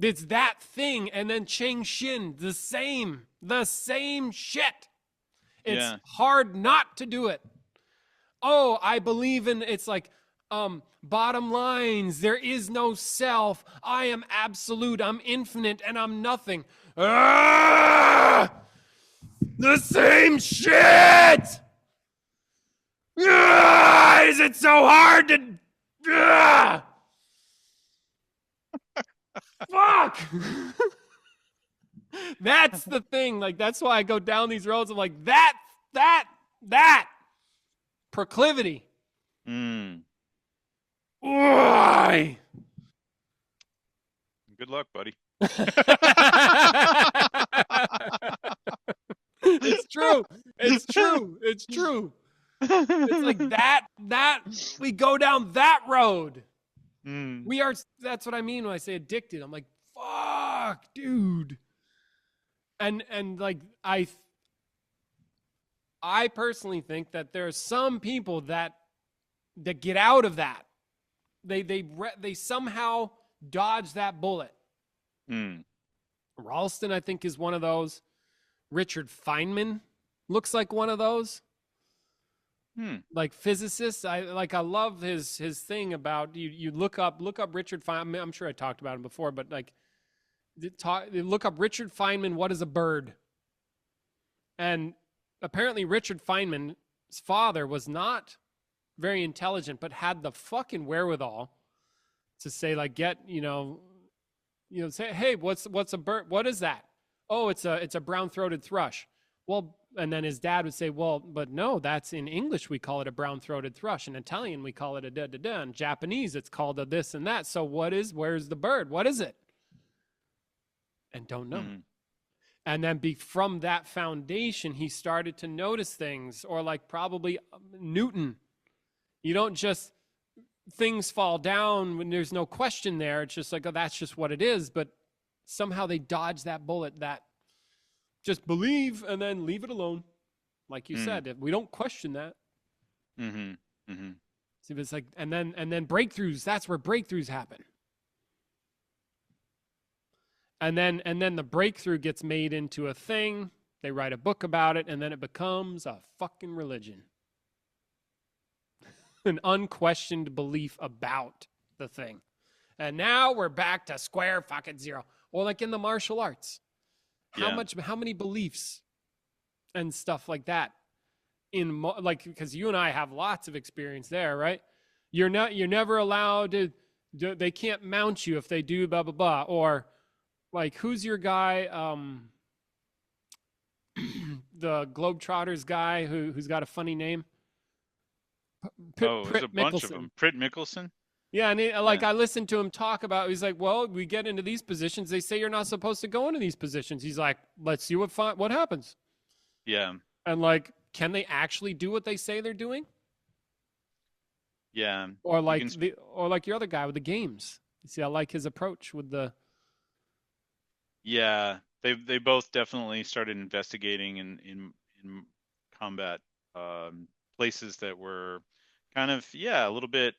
It's that thing. And then Cheng Xin, the same shit. It's hard not to do it. Oh, I believe in, it's like, bottom lines, there is no self. I am absolute, I'm infinite, and I'm nothing. The same shit! Is it so hard to... Fuck! That's the thing. Like, that's why I go down these roads. I'm like, that proclivity. Why? Good luck, buddy. It's true. It's true. It's true. It's like that we go down that road. We are, that's what I mean when I say addicted. I'm like, fuck, dude. And like I personally think that there are some people that get out of that. They somehow dodge that bullet. Ralston, I think, is one of those. Richard Feynman looks like one of those. Like physicists, I love his thing about you look up Richard Feynman. I'm sure I talked about him before, but like look up Richard Feynman, what is a bird? And apparently Richard Feynman's father was not very intelligent, but had the fucking wherewithal to say, like, say, hey, what's a bird? What is that? Oh, it's a brown-throated thrush. Well, and then his dad would say, well, but no, that's in English, we call it a brown-throated thrush. In Italian, we call it a da-da-da. In Japanese, it's called a this and that. So where's the bird? What is it? And don't know. And then from that foundation, he started to notice things, or like probably Newton. You don't just, things fall down when there's no question there. It's just like, oh, that's just what it is. But somehow they dodge that bullet, that just believe and then leave it alone. Like you said, we don't question that. So it's like, and then breakthroughs, that's where breakthroughs happen. And then the breakthrough gets made into a thing. They write a book about it, and then it becomes a fucking religion. An unquestioned belief about the thing. And now we're back to square fucking zero. Or like in the martial arts. How many beliefs and stuff like that because you and I have lots of experience there, right? You're never allowed to, they can't mount you if they do blah, blah, blah. Or like, who's your guy? The Globetrotters guy who's got a funny name. There's a bunch of them. Pritt Mickelson? Yeah, and I listened to him talk about, he's like, well, we get into these positions. They say you're not supposed to go into these positions. He's like, let's see what happens. Yeah. And like, can they actually do what they say they're doing? Yeah. Or like your other guy with the games. You see, I like his approach with the. Yeah, they both definitely started investigating in combat places that were kind of a little bit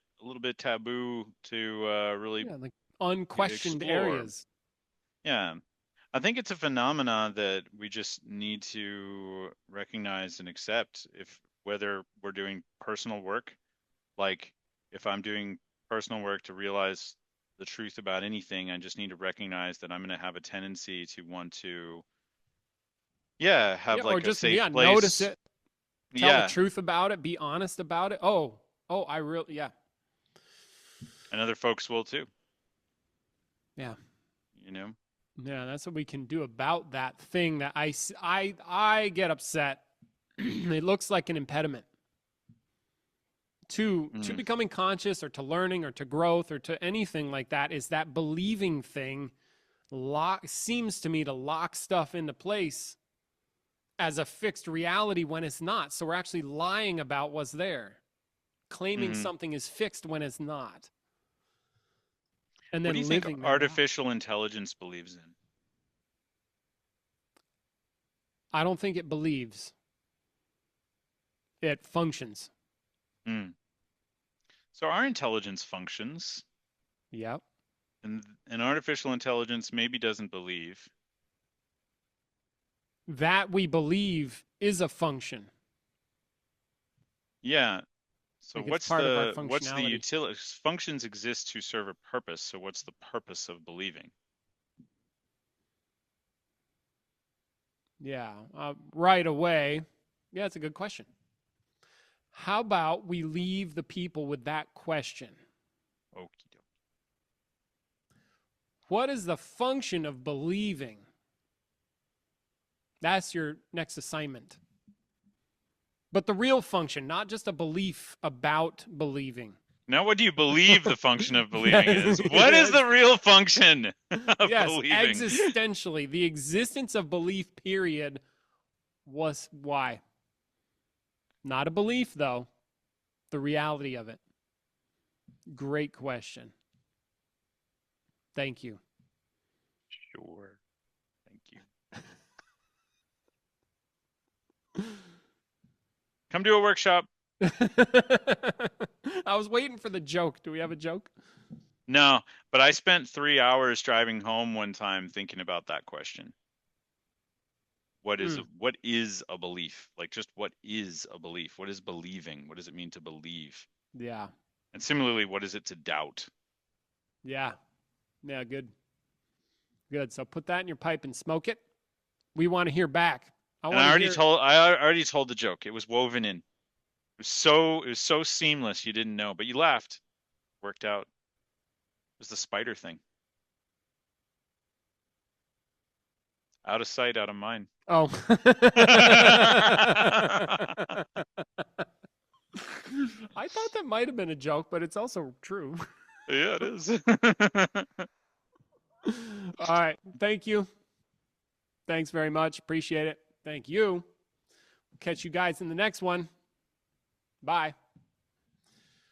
taboo to really like unquestioned explore. Areas. Yeah, I think it's a phenomena that we just need to recognize and accept. Whether we're doing personal work, like if I'm doing personal work to realize the truth about anything, I just need to recognize that I'm going to have a tendency to want to, have like a safe place. Notice it. Tell the truth about it. Be honest about it. I really, And other folks will too. Yeah. Yeah, that's what we can do about that thing that I get upset. It looks like an impediment to becoming conscious, or to learning, or to growth, or to anything like that, is that believing thing seems to me to lock stuff into place as a fixed reality when it's not. So we're actually lying about what's there, claiming something is fixed when it's not. And then what do you think artificial intelligence believes in? I don't think it believes. It functions. So our intelligence functions. Yep. And artificial intelligence maybe doesn't believe. That we believe is a function. Yeah. So like what's the utility? Functions exist to serve a purpose. So what's the purpose of believing? Yeah. Right away. Yeah, that's a good question. How about we leave the people with that question? Okie doke. What is the function of believing? That's your next assignment. But the real function, not just a belief about believing. Now, what do you believe the function of believing is? What is the real function of believing? Existentially, the existence of belief, period. Why? Not a belief, though. The reality of it. Great question. Thank you. Sure. Thank you. Come to a workshop. I was waiting for the joke. Do we have a joke? No, but I spent 3 hours driving home one time thinking about that question. What is a belief? Like, just what is a belief? What is believing? What does it mean to believe? Yeah. And similarly, what is it to doubt? Yeah. Yeah, good. Good. So put that in your pipe and smoke it. We want to hear back. I already told the joke. It was woven in. It was so seamless you didn't know, but you laughed. Worked out. It was the spider thing. Out of sight, out of mind. Oh. I thought that might have been a joke, but it's also true. Yeah, it is. All right. Thank you. Thanks very much. Appreciate it. Thank you. Catch you guys in the next one. Bye.